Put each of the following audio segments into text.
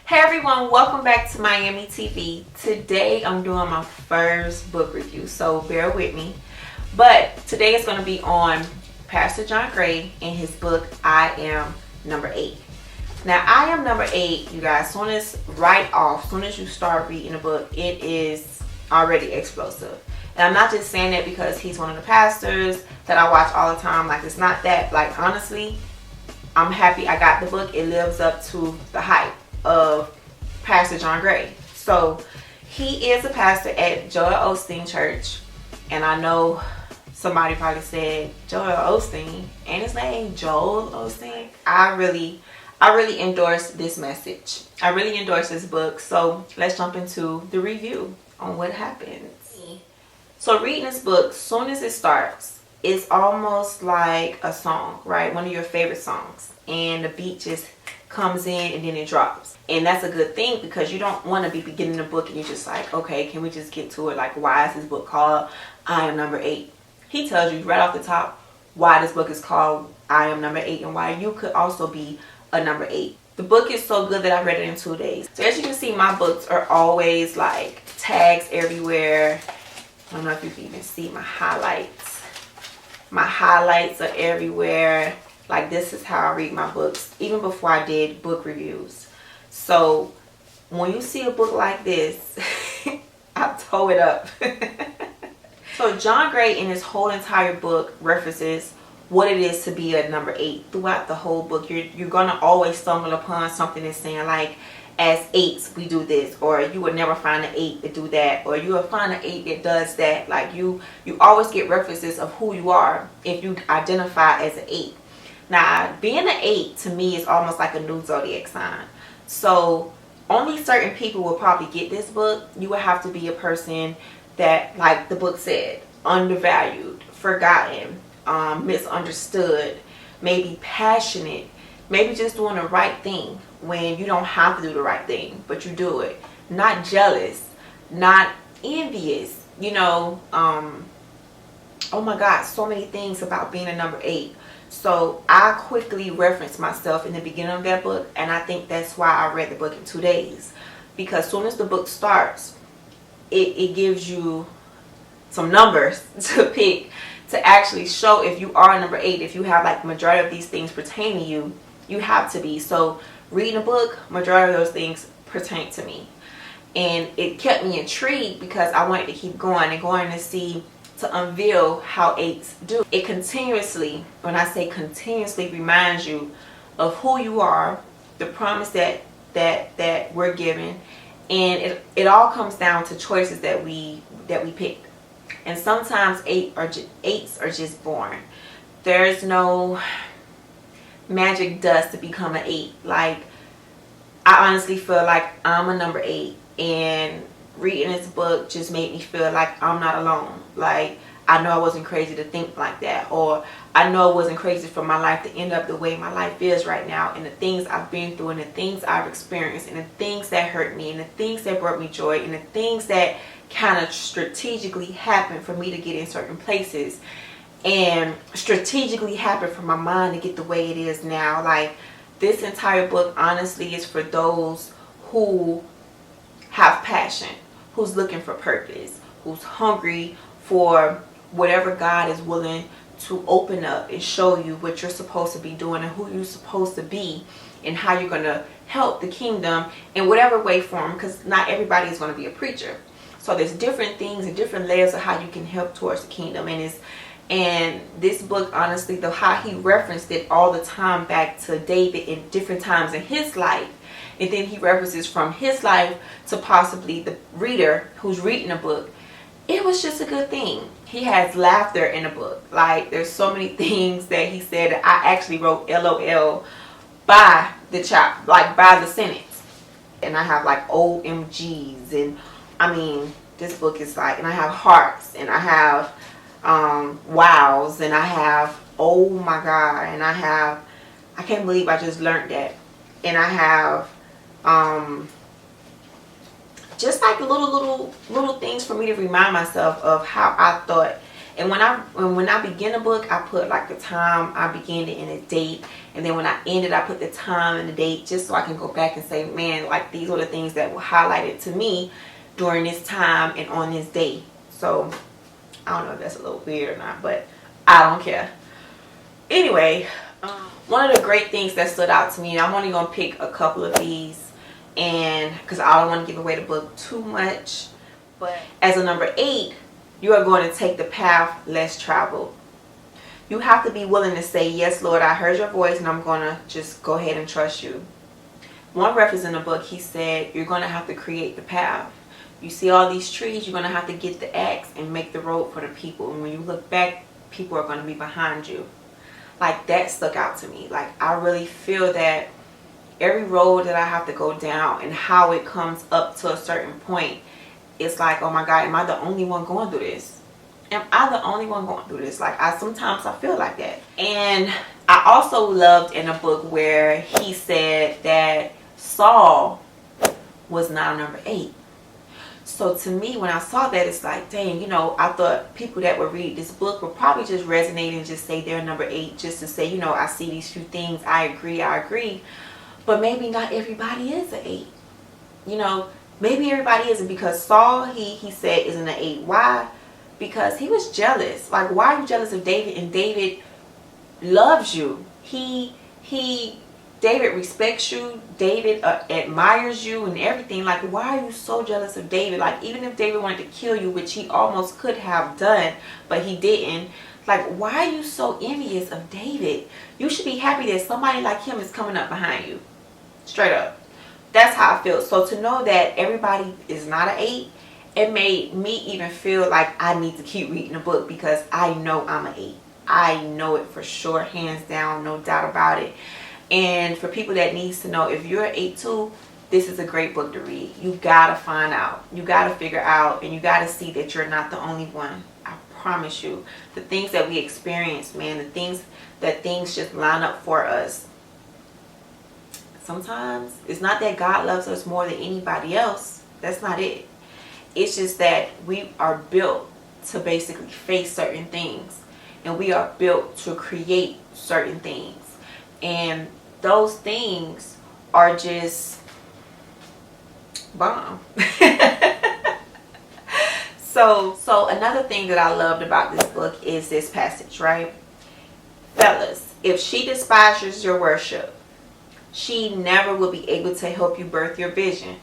Hey everyone, welcome back to Myammee TV. Today I'm doing my first book review, so bear with me. But today is going to be on Pastor John Gray and his book, I Am Number 8. Now, I Am Number 8, you guys, soon as you start reading the book, it is already explosive. And I'm not just saying that because he's one of the pastors that I watch all the time. Like, it's not that. Like, honestly, I'm happy I got the book. It lives up to the hype of Pastor John Gray. So he is a pastor at Joel Osteen Church, and I know somebody probably said Joel Osteen and his name Joel Osteen. I really endorse this message. I really endorse this book. So let's jump into the review on what happens. So reading this book, soon as it starts, it's almost like a song, right? One of your favorite songs, and the beat just comes in and then it drops. And that's a good thing because you don't want to be beginning the book and you're just like, okay, can we just get to it? Like, why is this book called I Am Number 8? He tells you right off the top why this book is called I Am Number 8 and why you could also be a number 8. The book is so good that I read it in 2 days. So as you can see, my books are always like tags everywhere. I don't know if you can even see my highlights. My highlights are everywhere. Like, this is how I read my books, even before I did book reviews. So when you see a book like this, I tore it up. So John Gray in his whole entire book references what it is to be a number 8 throughout the whole book. You're going to always stumble upon something that's saying, like, as 8s we do this, or you would never find an 8 that do that, or you will find an 8 that does that. Like, you always get references of who you are if you identify as an 8. Now, being an 8 to me is almost like a new zodiac sign. So only certain people will probably get this book. You would have to be a person that, like the book said, undervalued, forgotten, misunderstood, maybe passionate, maybe just doing the right thing when you don't have to do the right thing, but you do it. Not jealous, not envious, oh my God, so many things about being a number 8. So I quickly referenced myself in the beginning of that book, and I think that's why I read the book in 2 days. Because as soon as the book starts, it gives you some numbers to pick to actually show if you are a number 8. If you have, like, the majority of these things pertain to you, you have to be. So reading a book, majority of those things pertain to me. And it kept me intrigued because I wanted to keep going and going to see, to unveil how 8s do. It continuously, when I say continuously, reminds you of who you are, the promise that we're given, and it all comes down to choices that we pick. And sometimes 8s are just born. There's no magic dust to become an 8. Like, I honestly feel like I'm a number 8, and reading this book just made me feel like I'm not alone. Like, I know I wasn't crazy to think like that, or I know it wasn't crazy for my life to end up the way my life is right now, and the things I've been through, and the things I've experienced, and the things that hurt me, and the things that brought me joy, and the things that kind of strategically happened for me to get in certain places, and strategically happened for my mind to get the way it is now. Like, this entire book honestly is for those who have passion, who's looking for purpose, who's hungry for whatever God is willing to open up and show you what you're supposed to be doing and who you're supposed to be and how you're going to help the kingdom in whatever way, form, because not everybody is going to be a preacher. So there's different things and different layers of how you can help towards the kingdom. And this book, honestly, though, how he referenced it all the time back to David in different times in his life, and then he references from his life to possibly the reader who's reading the book. It was just a good thing. He has laughter in the book. Like, there's so many things that he said that I actually wrote LOL by by the sentence. And I have, like, OMGs, and I mean, this book is like, and I have hearts, and I have wows, and I have oh my God, and I can't believe I just learned that, and I have just like little things for me to remind myself of how I thought And when I begin a book, I put like the time I began it and the date, and then when I end it, I put the time and the date, just so I can go back and say, man, like these are the things that were highlighted to me during this time and on this day. So I don't know if that's a little weird or not, but I don't care. Anyway, one of the great things that stood out to me, and I'm only gonna pick a couple of these, and because I don't want to give away the book too much, but as a number 8, you are going to take the path less traveled. You have to be willing to say, yes, Lord, I heard your voice, and I'm going to just go ahead and trust you. One reference in the book, he said, you're going to have to create the path. You see all these trees, you're going to have to get the axe and make the road for the people. And when you look back, people are going to be behind you. Like, that stuck out to me. Like, I really feel that every road that I have to go down and how it comes up to a certain point, it's like, oh my God, am I the only one going through this? Am I the only one going through this? Like, sometimes I feel like that. And I also loved in a book where he said that Saul was now number 8. So to me, when I saw that, it's like, dang, you know, I thought people that would read this book would probably just resonate and just say they're number 8, just to say, you know, I see these few things, I agree. But maybe not everybody is an 8. You know, maybe everybody isn't, because Saul, he said, isn't an 8. Why? Because he was jealous. Like, why are you jealous of David? And David loves you. David respects you. David admires you and everything. Like, why are you so jealous of David? Like, even if David wanted to kill you, which he almost could have done, but he didn't. Like, why are you so envious of David? You should be happy that somebody like him is coming up behind you. Straight up. That's how I feel. So to know that everybody is not an 8, it made me even feel like I need to keep reading the book, because I know I'm an 8. I know it for sure, hands down, no doubt about it. And for people that needs to know, if you're an 8 too, this is a great book to read. You gotta find out. You gotta figure out, and you gotta see that you're not the only one. I promise you. The things that we experience, man, things just line up for us. Sometimes it's not that God loves us more than anybody else. That's not it. It's just that we are built to basically face certain things, and we are built to create certain things. And those things are just bomb. So another thing that I loved about this book is this passage, right? Fellas, if she despises your worship, she never will be able to help you birth your vision.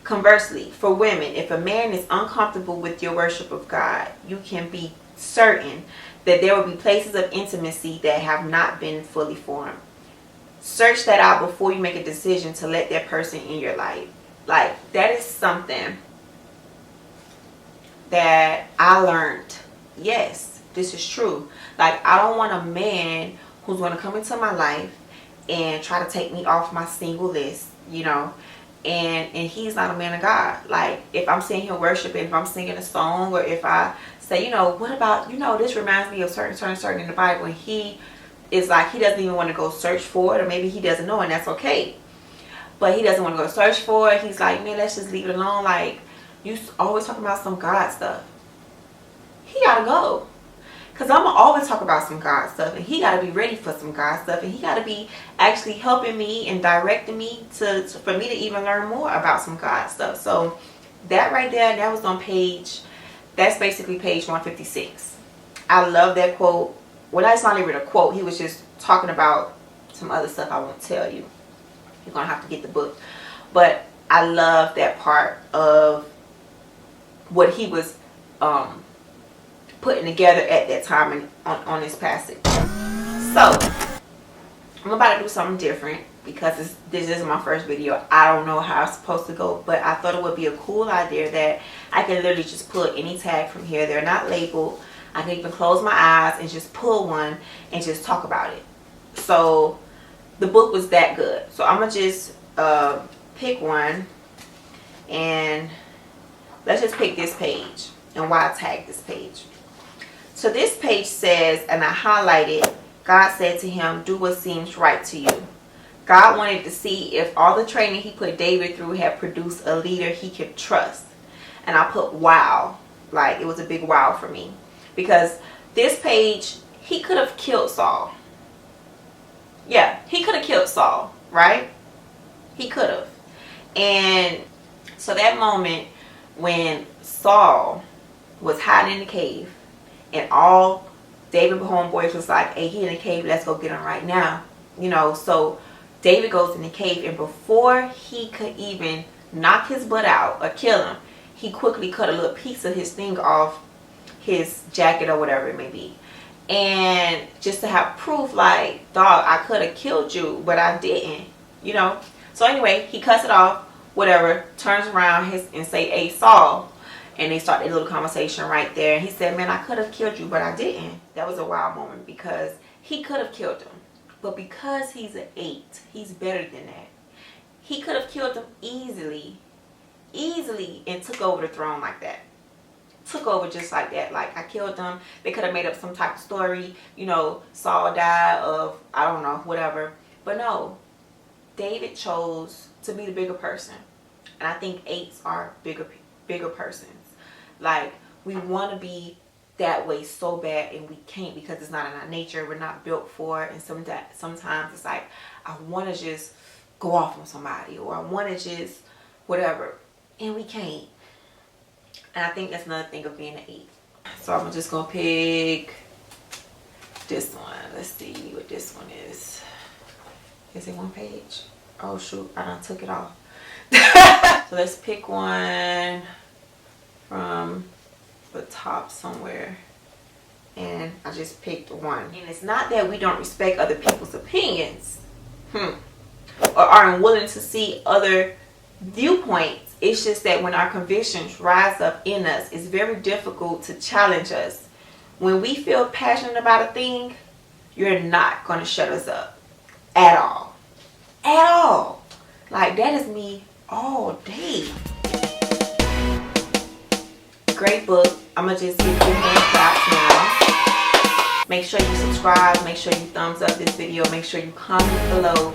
Conversely, for women, if a man is uncomfortable with your worship of God, you can be certain that there will be places of intimacy that have not been fully formed. Search that out before you make a decision to let that person in your life. Like, that is something that I learned. Yes, this is true. Like, I don't want a man who's going to come into my life and try to take me off my single list, you know, and he's not a man of God. Like, if I'm sitting here worshiping, if I'm singing a song, or if I say, you know, what about, you know, this reminds me of certain in the Bible, and he is like, he doesn't even want to go search for it, or maybe he doesn't know, and that's okay. But he doesn't want to go search for it. He's like, man, let's just leave it alone. Like, you always talking about some God stuff. He gotta go. Because I'm going to always talk about some God stuff, and he got to be ready for some God stuff, and he got to be actually helping me and directing me for me to even learn more about some God stuff. So that right there, that was on that's basically page 156. I love that quote. Well, that's not even a quote. He was just talking about some other stuff I won't tell you. You're going to have to get the book. But I love that part of what he was putting together at that time on this passage. So I'm about to do something different, because this is my first video. I don't know how it's supposed to go, but I thought it would be a cool idea that I can literally just pull any tag from here. They're not labeled. I can even close my eyes and just pull one and just talk about it. So the book was that good. So I'm gonna just pick one, and let's just pick this page and why I tagged this page. So this page says, and I highlighted, God said to him, do what seems right to you. God wanted to see if all the training he put David through had produced a leader he could trust. And I put wow. Like, it was a big wow for me. because this page, he could have killed Saul. Yeah, he could have killed Saul, right? He could have. And so that moment when Saul was hiding in the cave and all David homeboys was like, hey, he in the cave, let's go get him right now. You know, so David goes in the cave, and before he could even knock his butt out or kill him, he quickly cut a little piece of his thing off his jacket or whatever it may be. And just to have proof, like, dog, I could have killed you, but I didn't, you know. So anyway, he cuts it off, whatever, turns around and say, hey, Saul. And they start a little conversation right there. And he said, man, I could have killed you, but I didn't. That was a wild moment because he could have killed him. But because he's an 8, he's better than that. He could have killed him easily, and took over the throne like that. Took over just like that. Like, I killed them. They could have made up some type of story. You know, Saul died of, I don't know, whatever. But no, David chose to be the bigger person. And I think 8s are bigger persons. Like, we want to be that way so bad, and we can't because it's not in our nature. We're not built for it. And sometimes it's like, I want to just go off on somebody, or I want to just whatever, and we can't. And I think that's another thing of being an 8. So I'm just gonna pick this one. Let's see what this one is. Is it one page? Oh shoot, I done took it off. So let's pick one from the top somewhere. And I just picked one. And it's not that we don't respect other people's opinions, or are unwilling to see other viewpoints. It's just that when our convictions rise up in us, it's very difficult to challenge us. When we feel passionate about a thing, you're not going to shut us up at all. At all. Like, that is me all day. Great book. I'm going to just give you hand claps now. Make sure you subscribe. Make sure you thumbs up this video. Make sure you comment below.